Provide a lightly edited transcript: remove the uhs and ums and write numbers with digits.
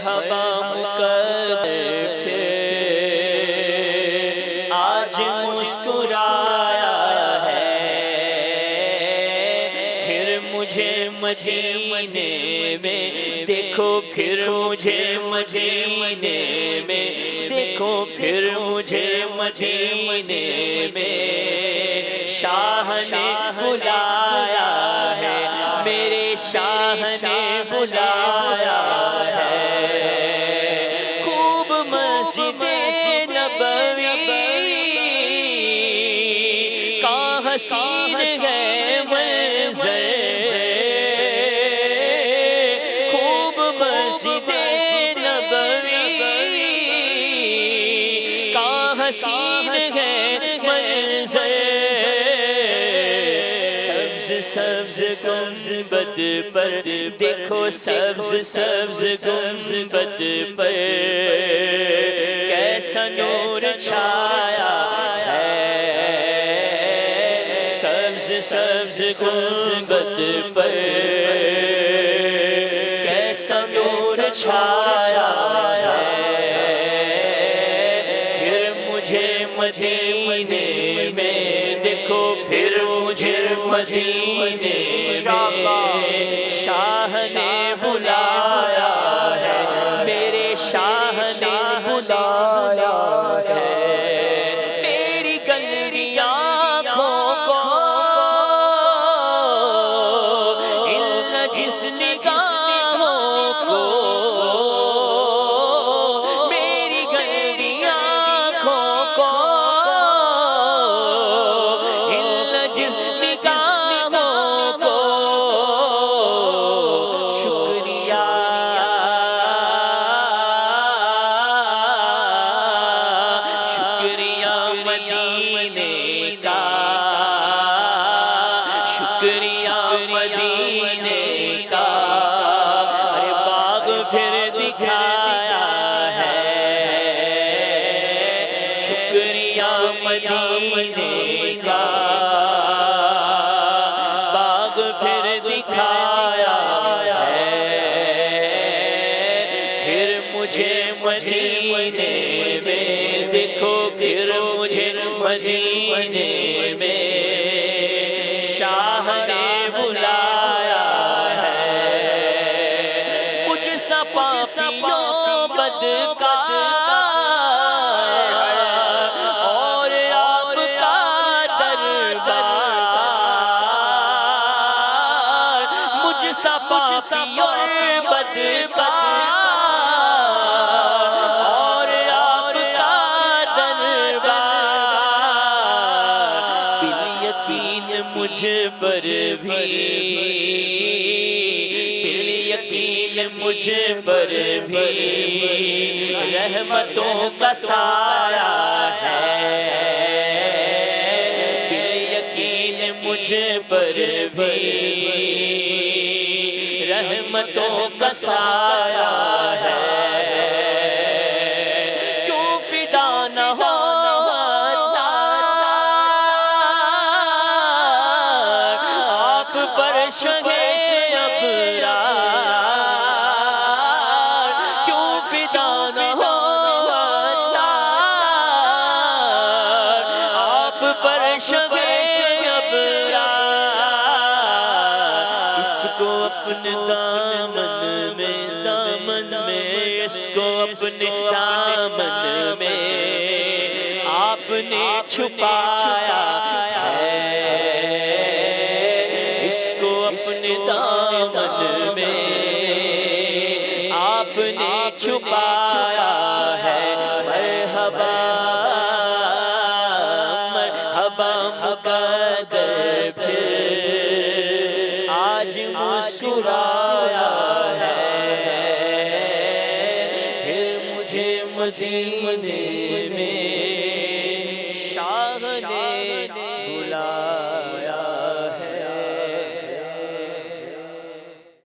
مرحبا مقدر پھر آج مسکرایا ہے، پھر مجھے مدینے میں دیکھو، پھر مجھے مدینے میں دیکھو، پھر مجھے مدینے میں شاہ نے بلایا ہے، میرے شاہ نے بلایا ہے۔ خوب مسجد نبوی کا حسین ہے منظر، خوب مسجد نبوی کا حسین ہے منظر، سبز گنبد پر دیکھو، سبز گنبد پر کیسا نور چھایا ہے، سبز گنبد پر کیسا نور چھایا ہے۔ پھر مجھے مدینے میں دیکھو، پھر مجھے مدینے میں شاہ نے بلایا ہے، میرے شاہ نے بلایا ہے۔ میری گلری آنکھوں کو الا جس نگاہوں کو، میری گلری آنکھوں کو الا جس نگاہوں کو شکریہ، شکریہ مدینے کا، شکریہ مدینے کا، ارے باغ پھر دکھایا ہے، شکریہ مدینے کا، باغ پھر دکھایا ہے۔ پھر مجھے مدینے میں دیکھو، پھر مجھے مدینے میں شاہ نے بلایا ہے۔ مجھ سا پاپیوں بدکار اور آپ کا دربار، مجھ سا پاپیوں بدکار اور آپ کا دربار، بالیقین مجھ پر بھی، بالیقین مجھ پر بھی رحمتوں کا سایہ ہے، بالیقین مجھ پر بھی رحمتوں کا سایہ ہے۔ کیوں فدا نہ ہوتا آپ پر شگے ابرار، کیوں فدا نہ ہوتا آپ پر شگے ابرار، اس کو اپنے دامن میں، اس کو اپنے دامن میں آپ نے چھپایا ہے، اس کو اپنے دامن میں آپ نے چھپایا ہے۔ مرحبا مرحبا مقدر پھر آج مسکرایا ہے، پھر مجھے مدینے میں شاہ نے بلایا